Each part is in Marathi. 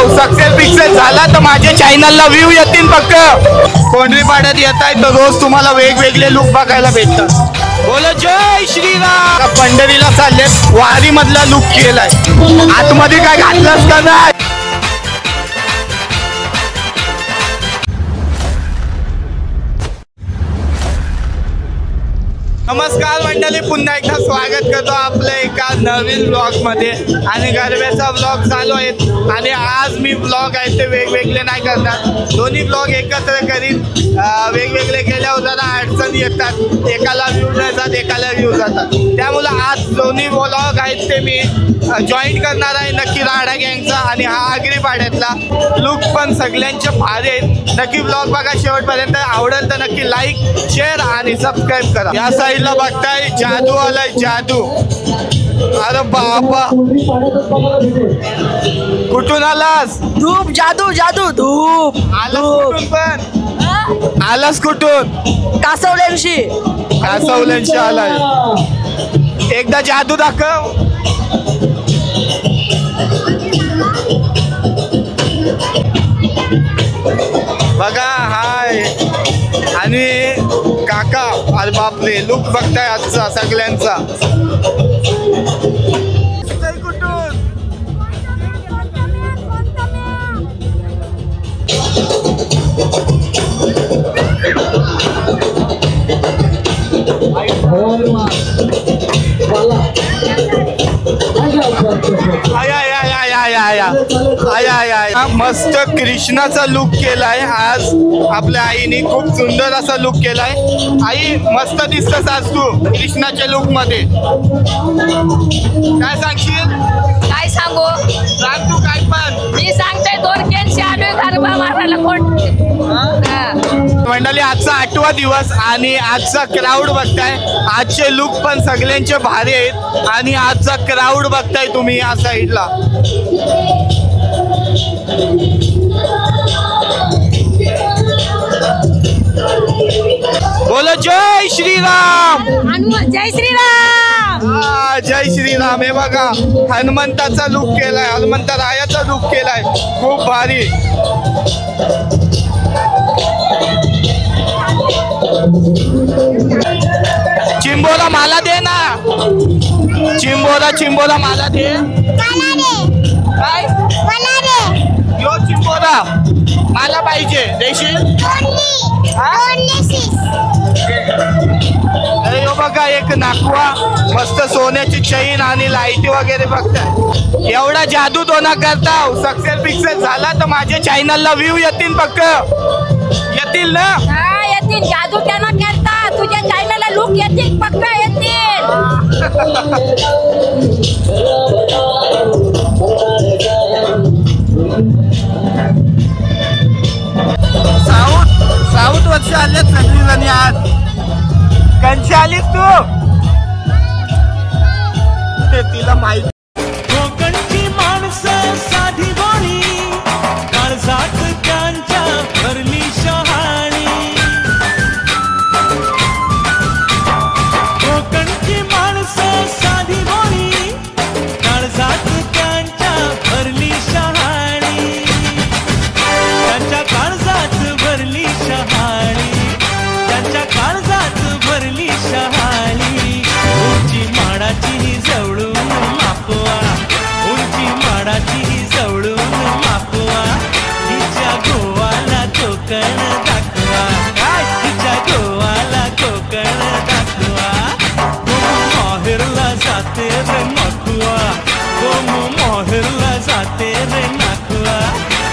सक्सेस पिक्सेल झाला तर माझ्या चॅनलला व्ह्यू येतील पक्क. कोंढरी पाड्यात येत आहे तर रोज तुम्हाला वेगवेगळे लुक बघायला भेटतात. बोलो जय श्रीराम. पंढरीला चाललेत, वारी मधला लुक केलाय. आतमध्ये काय घातलंच का नाही? नमस्कार मंडळी, पुन्हा एकदा स्वागत करतो आपल्या एका नवीन ब्लॉग मध्ये. आणि गरब्याचा ब्लॉग चालू आहे आणि आज मी ब्लॉग आहे ते वेगवेगळे नाही करणार, दोन्ही ब्लॉग एकत्र करीन. वेगवेगळे केल्यावर जरा अडचणी येतात, एकाला व्ह्यू जातात एकाला व्ह्यू जातात. त्यामुळे आज दोन्ही ब्लॉग आहेत ते मी जॉईन करणार आहे. नक्की राडा गँगचा आणि हा आगरी पाड्यातला लुक पण सगळ्यांचे भारी आहेत. नक्की ब्लॉग बघा शेवटपर्यंत. आवडेल तर नक्की लाईक शेअर आणि सबस्क्राईब करा. या साईडला बघताय जादू आलाय, जादू. अरे बाबा, कुठून आलास? धूप जादू जादू धूप. आलास कुठून? पण आलास कुठून? कासवल्यांशी. कासवल्यांशी आलाय. एकदा जादू दाखव. बघा हाय आणि काका. अरे बापरे, लुक बघताय आजचा सगळ्यांचा. कुठून? मस्त कृष्णाचा लुक केलाय आज आपल्या आईने. खूप सुंदर असा लुक केलाय. आई मस्त दिसतस आज तू कृष्णाच्या लुक मध्ये. काय सांगशील? काय सांगू? सांग तू काय पण. मी सांगते दोन केनशी आलोय गरबा मारायला. कोण मंडळी, आजचा 8वा दिवस आणि आजचा क्राऊड बघताय. आजचे लुक पण सगळ्यांचे भारी आहेत आणि आजचा क्राऊड बघताय तुम्ही या साईडला. बोलो जय श्रीराम. जय श्रीराम. जय श्रीराम. हे बघा हनुमंताचा लुक केलाय, हनुमंतरायाचा लुक केलाय. खूप भारी. चिंबोरा मला दे ना. चिंबोरा मला दे. काय? यो चिंबोरा मला पाहिजे. देशील? अरे यो बघा एक नाकवा, मस्त सोन्याची चैन आणि लाईटी वगैरे बघताय. एवढा जादू तो ना करता. सक्सेस पिक्सेल झाला तर माझ्या चॅनलला व्ह्यू येतील पक्क. येतील ना? येतील. जादू त्यांना करता तुझ्या चॅनलला लुक येतील पक्क येतील. साऊथ वर्ष आलेत सगळीजणी. आज कंशी आलीस तू? ते तिला माहिती. कोकणची माणसं साधी बोली, काळजात त्यांच्या भरली शहाणी. कोकणची माणसं साधी बोली, काळजात त्यांच्या भरली शहाणी. त्यांच्या काळजात भरली शहाणी, त्यांच्या काळजात भरली शहाणी. उंची माडाची जवळून मापवा, उंची माडाची जवळून मापवा. तिच्या गोवाला कोकण दाखवा, तिच्या गोवाला कोकण दाखवा. माहेरला जाते रे नाखवा, माहेरला जाते रे नाखवा.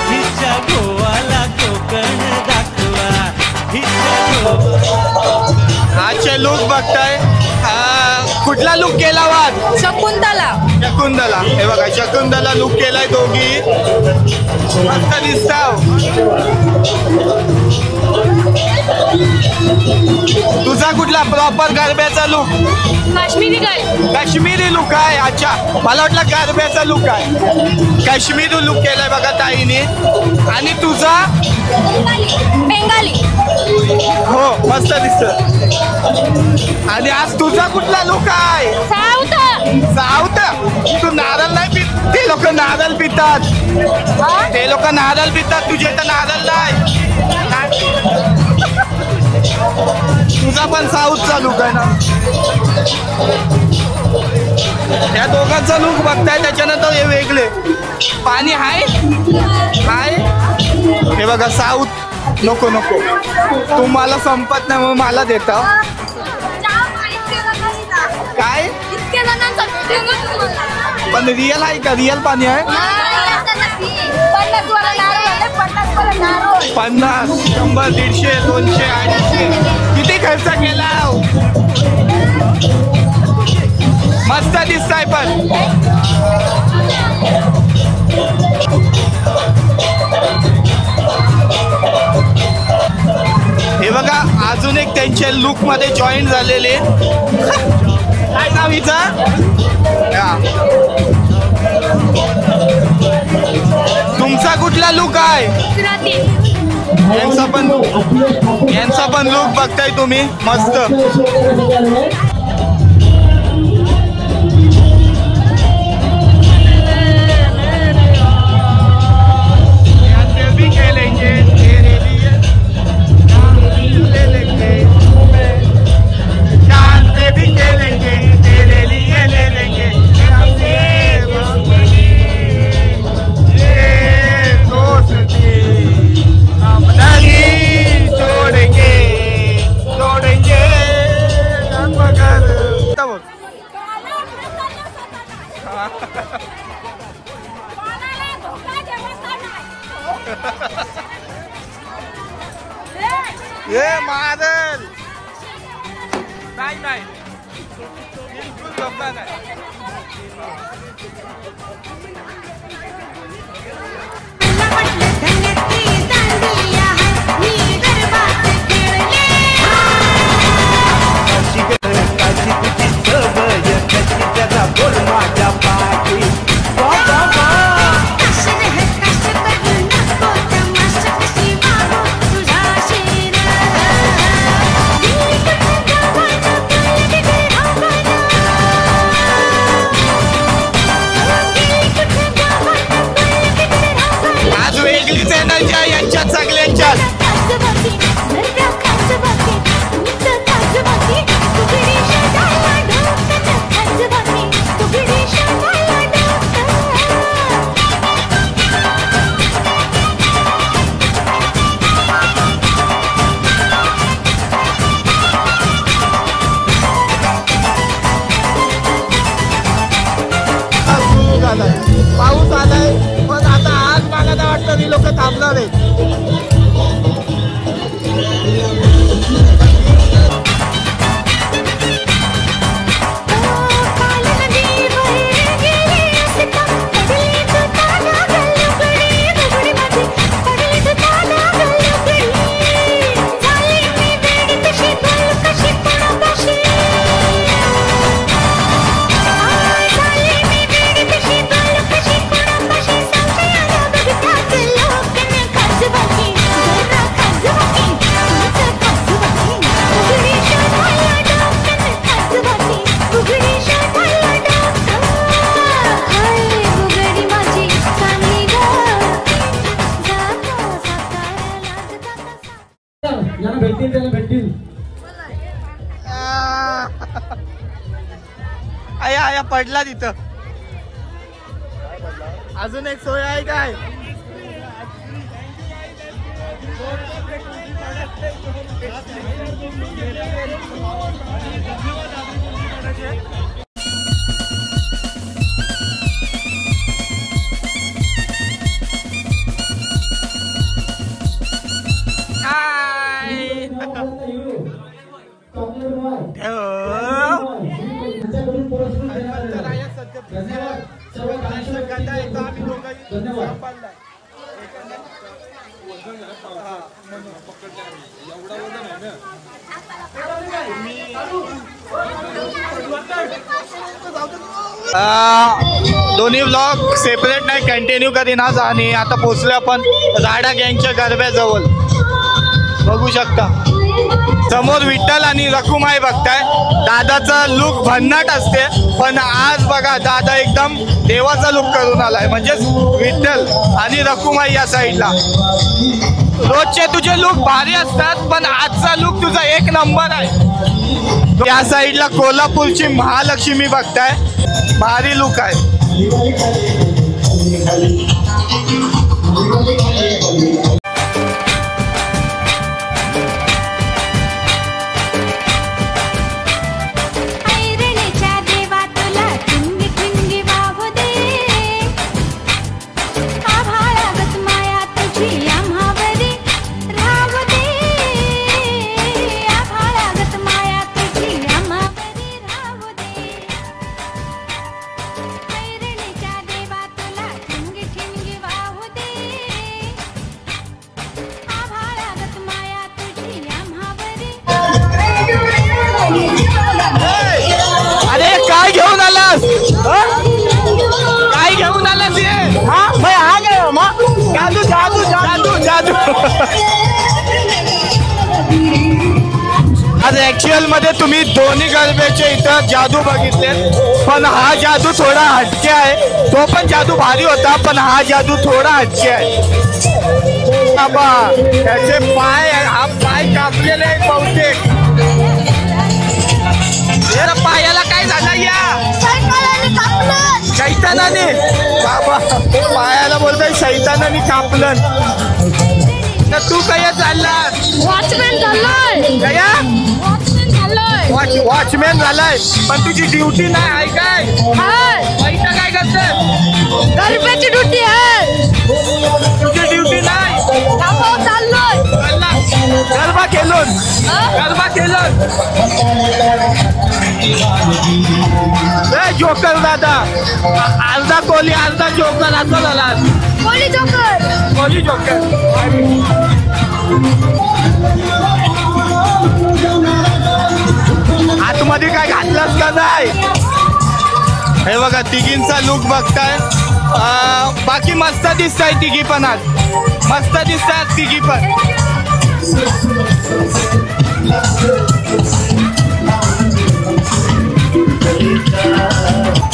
तिच्या गोवाला कोकण दाखवा, तिच्या गोवा. आजचे लुक बघताय. कुठला लुक केला वाद? शकुंतला. शकुंतला, हे बघा शकुंतला लुक केलाय दोघी, मस्त दिसताव. तुझा कुठला प्रॉपर गरब्याचा look? Kashmiri girl. Kashmiri look आहे. अच्छा, मला वाटलं गरब्याचा लुक आहे. काश्मीरी लुक केलाय बघा ताईने. आणि तुझा? बेंगाली. हो मस्त दिसत. आणि आज तुझा कुठला लुक आहे? साऊथ. साऊथ. तू नारळ नाही पित? ते लोक नारळ पितात, ते लोक नारळ पितात, तुझे तर नारळ नाही. तुझा पण साऊथचा लुक आहे ना. त्या दोघांचा लुक बघताय, त्याच्यानंतर हे वेगळे. पाणी हाय हाय, हे बघा साऊथ. नको नको, तुम्हाला संपत नाही म्हणून मला देता काय. पण रिअल आहे का? रिअल पाणी आहे? 50, 100, 150, 200, 250. किती खर्च केला? मस्त दिसताय पण. हे बघा अजून एक त्यांच्या लुक मध्ये जॉईन झालेले. काय नाव हिचं? तुमचा कुठला लुक आहे? यांचा पण लुक बघताय तुम्ही, मस्त. ये मादल नाही नाही, बिलकुल धोका नाही. यांच्यात सगळ्यांच्यात पाऊस आलाय, पण आता आज मला तर वाटतं ही लोक थांबणार आहेत. आया आया पडला तिथं. अजून एक सोय आहे काय? आता येतो आम्ही दोघंही सांभाळलाय. दोन्ही ब्लॉग सेपरेट नाही कंटिन्यू करीनाच. आणि आता पोचलो आपण राडा गँगच्या गरब्याजवळ. बघू शकता समोर विठ्ठल आणि रखुमाई बघताय. दादाचा लुक भन्नाट असते पण आज बघा दादा एकदम देवाचा लुक करून आलाय. म्हणजेच विठ्ठल आणि रखुमाई या साईडला. रोजचे तुझे लुक भारी असतात पण आजचा लुक तुझा एक नंबर आहे. या साईडला कोल्हापूरची महालक्ष्मी बघताय. भारी लुक आहे. अरे काय घेऊन आलास? काय घेऊन आलास? जादू जादू जादू जादू. आज ऍक्च्युअल मध्ये तुम्ही दोन्ही गरब्याचे इथं जादू बघितले पण हा जादू थोडा हटके आहे. तो पण जादू भारी होता पण हा जादू थोडा हटके आहे. त्याचे पाय हा पाय कापलेले आहेत बहुतेक. पायाला काय झालं या शैतानाने? बाबा पायाला बोलतोय शैतानाने कापलं. तर तू काय चाललास? वॉचमॅन झालोय. कया वॉचमॅन झालाय पण तुझी ड्युटी नाही आहे काय? पैसा काय करते? गरब्याची ड्युटी आहे. तुझी ड्युटी नाही. चाललोय गरबा खेळून गरबा खेळून. जोकर दादा अर्धा कोहली अर्धा जोकर असं झाला. Kohli joker Kohli joker. आतमध्ये काय घातलंस का नाही? हे बघा तिघींचा लुक बघताय. बाकी मस्त दिसताय तिघी पण. आज मस्त दिसतात तिघी पण.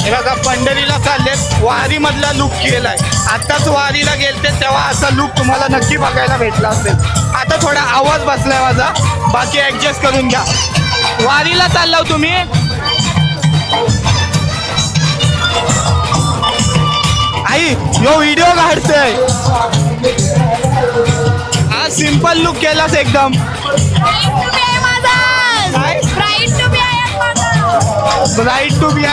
हे बघा पंढरीला चाललेत. वारी मधला लुक केलाय. आताच वारीला गेलते तेव्हा असा लुक तुम्हाला नक्की बघायला भेटला असेल. आता थोडा आवाज बसलाय माझा बाकी ऍडजस्ट करून घ्या. वारीला चाललाव तुम्ही? आई यो व्हिडिओ काढतोय. हा सिंपल लुक केलास एकदम. ब्राईट टू बी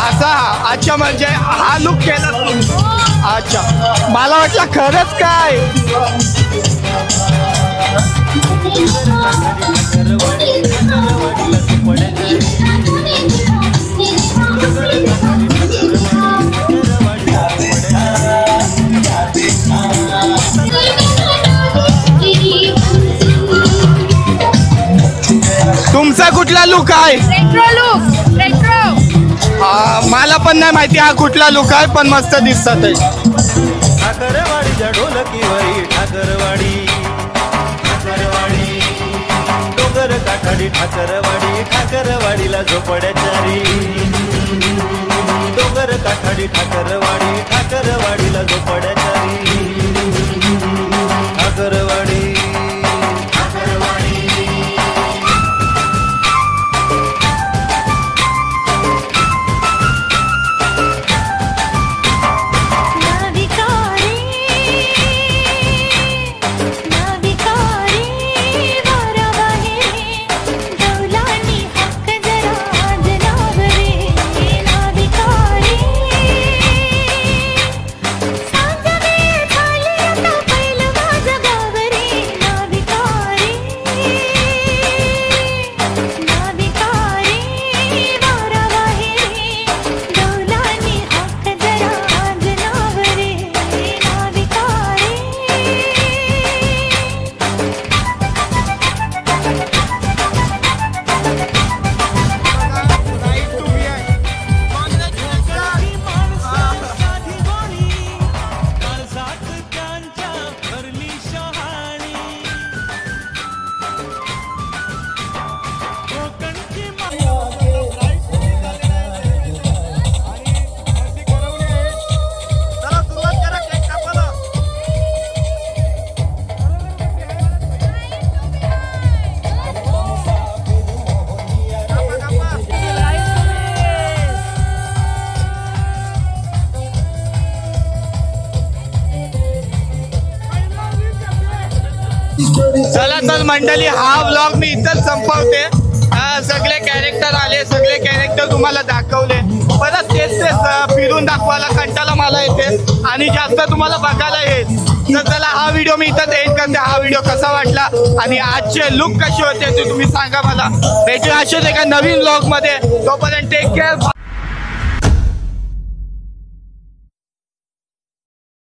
असा. अच्छा म्हणजे हा लुक केला तुम्ही? अच्छा मला वाटलं खरंच काय. तुमचा कुठला लुक आहे? Retro look. रेट्रो. मला पण नाही माहिती हा कुठला लुक आहे पण मस्त दिसतात. ठाकरवाडीच्या ढोलकीवरी ठाकरवाडी ठाकरवाडी डोंगर काठाडी ठाकरवाडी ठाकरवाडीला झोपड्याचारी. डोंगर काठाडी ठाकरवाडी ठाकरवाडीला झोपड्याचारी. ठाकरवाडी चला तर मंडळी, हा व्लॉग मी इथंच संपवते. सगळे कॅरेक्टर आले, सगळे कॅरेक्टर तुम्हाला दाखवले. परत तेच फिरून दाखवायला कंटाळा मला येते आणि जास्त तुम्हाला बघायला येईल. तर चला, हा व्हिडिओ मी इथं एंड करते. हा व्हिडिओ कसा वाटला आणि आजचे लुक कसे होते ते तुम्ही सांगा मला. भेटू असेच एका नवीन व्लॉग मध्ये. तोपर्यंत टेक केअर.